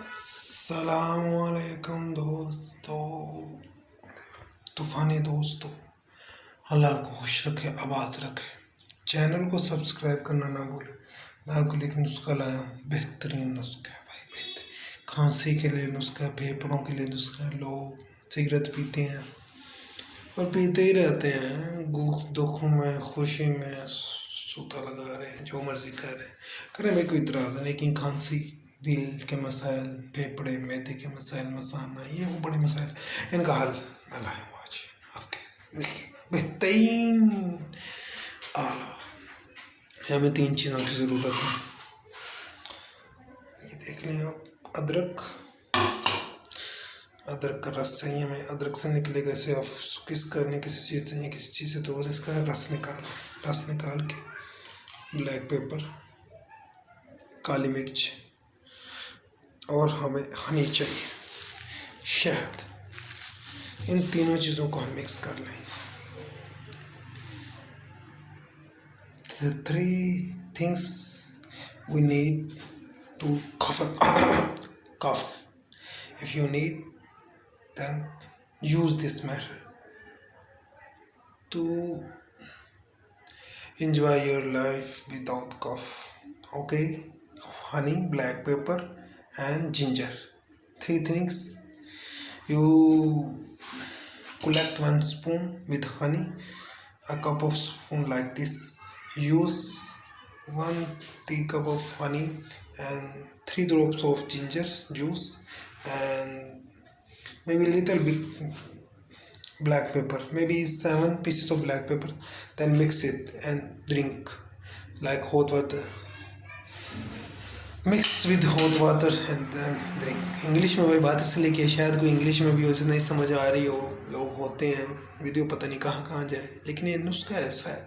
अस्सलामुअलैकुम दोस्तों, तूफ़ानी दोस्तों। अल्लाह को खुश रखे, आबाद रखे। चैनल को सब्सक्राइब करना ना भूलें। मैं आपके लिए एक नुस्खा लाया हूँ, बेहतरीन नुस्खा है भाई, बेहतरीन। खांसी के लिए नुस्खा, फेफड़ों के लिए नुस्खा। लोग सिगरेट पीते हैं और पीते ही रहते हैं, दुखों में, खुशी में सूता लगा रहे हैं, जो मर्जी कर रहे हैं, करें में कोई इतराज़ है। लेकिन खांसी, दिल के मसाइल, फेफड़े, मैदे के मसाइल, मसाना, ये वो बड़े मसाइल, इनका हल मैं लाया हूँ आज आपके बेहतरीन आला। हमें 3 चीज़ों की ज़रूरत है। ये देख लें आप, अदरक का रस चाहिए हमें। अदरक से निकलेगा, इसे आप किस करने, किसी चीज़ चाहिए, किसी चीज़ से तो इसका रस निकाल के, ब्लैक पेपर, काली मिर्च, और हमें हनी चाहिए, शहद। इन तीनों चीज़ों को हम मिक्स कर लेंगे। The 3 things we need to cough. If you need, then use this method to enjoy your life without cough. Okay? Honey, black pepper, and ginger. 3 things. You collect 1 spoon with honey, a cup of spoon like this. Use 1 teacup of honey and 3 drops of ginger juice and maybe little bit black pepper, maybe 7 pieces of black pepper. Then mix it and drink like hot water. Mix with hot water and then drink. English में भाई बात इसलिए कि शायद कोई English में भी हो जो नहीं समझ आ रही हो, लोग होते हैं, वीडियो पता नहीं कहाँ कहाँ जाए, लेकिन ये नुस्खा ऐसा है,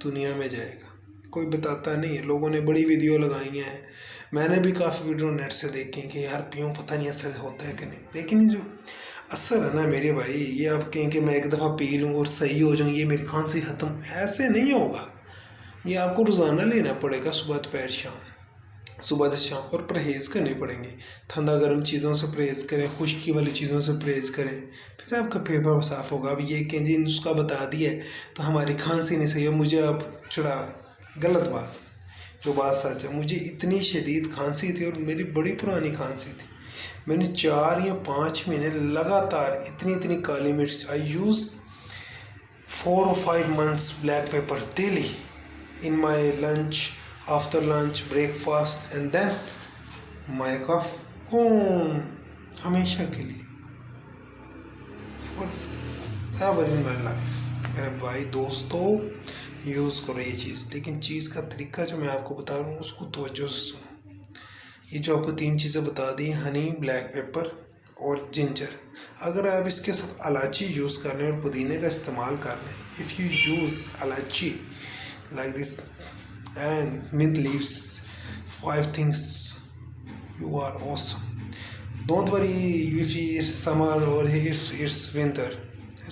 दुनिया में जाएगा, कोई बताता नहीं है। लोगों ने बड़ी वीडियो लगाई हैं, मैंने भी काफ़ी वीडियो नेट से देखी कि यार पीऊँ, पता नहीं असर होता है कि नहीं, लेकिन जो असर है ना मेरे भाई, ये आप कहें कि मैं एक दफ़ा पी लूँ और सही हो जाऊँ, ये मेरी खांसी ख़त्म, ऐसे नहीं होगा। ये आपको रोज़ाना लेना पड़ेगा, सुबह दोपहर शाम, सुबह से शाम, और परहेज़ करनी पड़ेंगी। ठंडा गर्म चीज़ों से परहेज़ करें, खुश्की वाली चीज़ों से परहेज़ करें, फिर आपका फेफड़ा साफ़ होगा। अब ये कहें जी नुस्खा बता दिया तो हमारी खांसी नहीं सही है, मुझे आप चढ़ा, गलत बात। जो बात सच है, मुझे इतनी शदीद खांसी थी और मेरी बड़ी पुरानी खांसी थी। मैंने 4 या 5 महीने लगातार इतनी काली मिर्च, आई use 4 or 5 months black pepper daily in my lunch, after lunch, breakfast, and then my cough gone, हमेशा के लिए, forever in my life। मेरे भाई दोस्तों, यूज़ करो ये चीज़, लेकिन चीज़ का तरीका जो मैं आपको बता रहा हूँ उसको तवज्जो से सुनो। ये जो आपको 3 चीज़ें बता दी, हनी, ब्लैक पेपर और जिंजर, अगर आप इसके साथ इलायची यूज़ कर रहे हैं और पुदीने का इस्तेमाल कर रहे हैं, इफ़ यू यूज़ इलायची like this and mint leaves, 5 things, you are awesome. Don't worry if it's summer or if it's winter,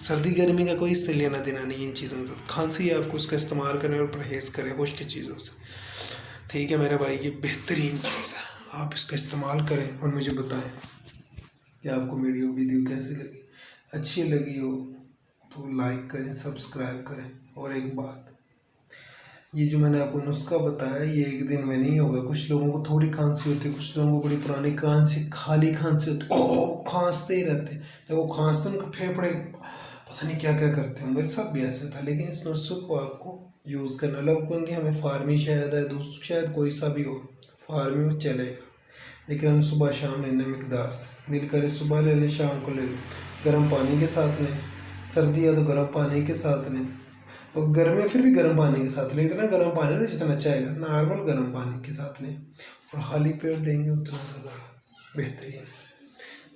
सर्दी गर्मी का कोई इससे लेना देना नहीं इन चीज़ों का। खांसी है, आपको उसका इस्तेमाल करें और परहेज़ करें खुश्क चीज़ों से, ठीक है मेरे भाई, ये बेहतरीन चीज़ है, आप इसका इस्तेमाल करें और मुझे बताएं कि आपको मेरी वीडियो कैसी लगी। अच्छी लगी हो तो लाइक करें, सब्सक्राइब करें। और एक बात, ये जो मैंने आपको नुस्खा बताया, ये एक दिन में नहीं होगा। कुछ लोगों को थोड़ी खांसी होती है, कुछ लोगों को बड़ी पुरानी खांसी, खाली खांसी होती है, खांसते ही रहते हैं। जब वो खांसते हैं उनके फेफड़े पता नहीं क्या क्या करते हैं, मेरे साथ भी ऐसा था। लेकिन इस नुस्खे को आपको यूज़ करना, लोग कहेंगे हमें फार्मी शहद है, दूसरा शहद कोई सा भी हो, फार्मी हो चलेगा, लेकिन हम सुबह शाम लेना मिकदार से। दिल करे सुबह ले लें, शाम को ले लें, गर्म पानी के साथ लें। सर्दी है तो गर्म पानी के साथ लें, और गर्मी फिर भी गर्म पानी के साथ लें। इतना गर्म पानी नहीं जितना चाहेगा, नॉर्मल गर्म पानी के साथ लें, और खाली पेट लेंगे उतना ज़्यादा बेहतरीन है।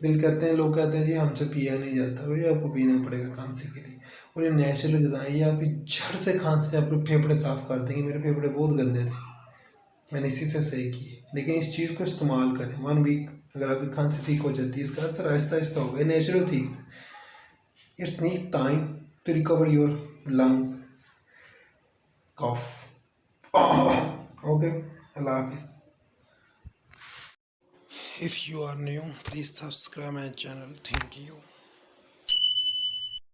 दिल कहते हैं, लोग कहते हैं जी हमसे पिया नहीं जाता, वही आपको पीना पड़ेगा खांसी के लिए। और ये नेचुरल ग़िज़ा है, ये आपकी जड़ से खांसी, आपके फेफड़े साफ़ कर देंगे। मेरे फेफड़े बहुत गंदे थे, मैंने इसी से सही किए। लेकिन इस चीज़ को इस्तेमाल करें, 1 वीक अगर आपकी खांसी ठीक हो जाती है, इसका असर आहिस्ता आहिस्ता होगा, नेचुरल ठीक है। It's need time to recover your lungs, cough. Okay, अल्लाह हाफिज़। If you are new, please subscribe my channel. Thank you.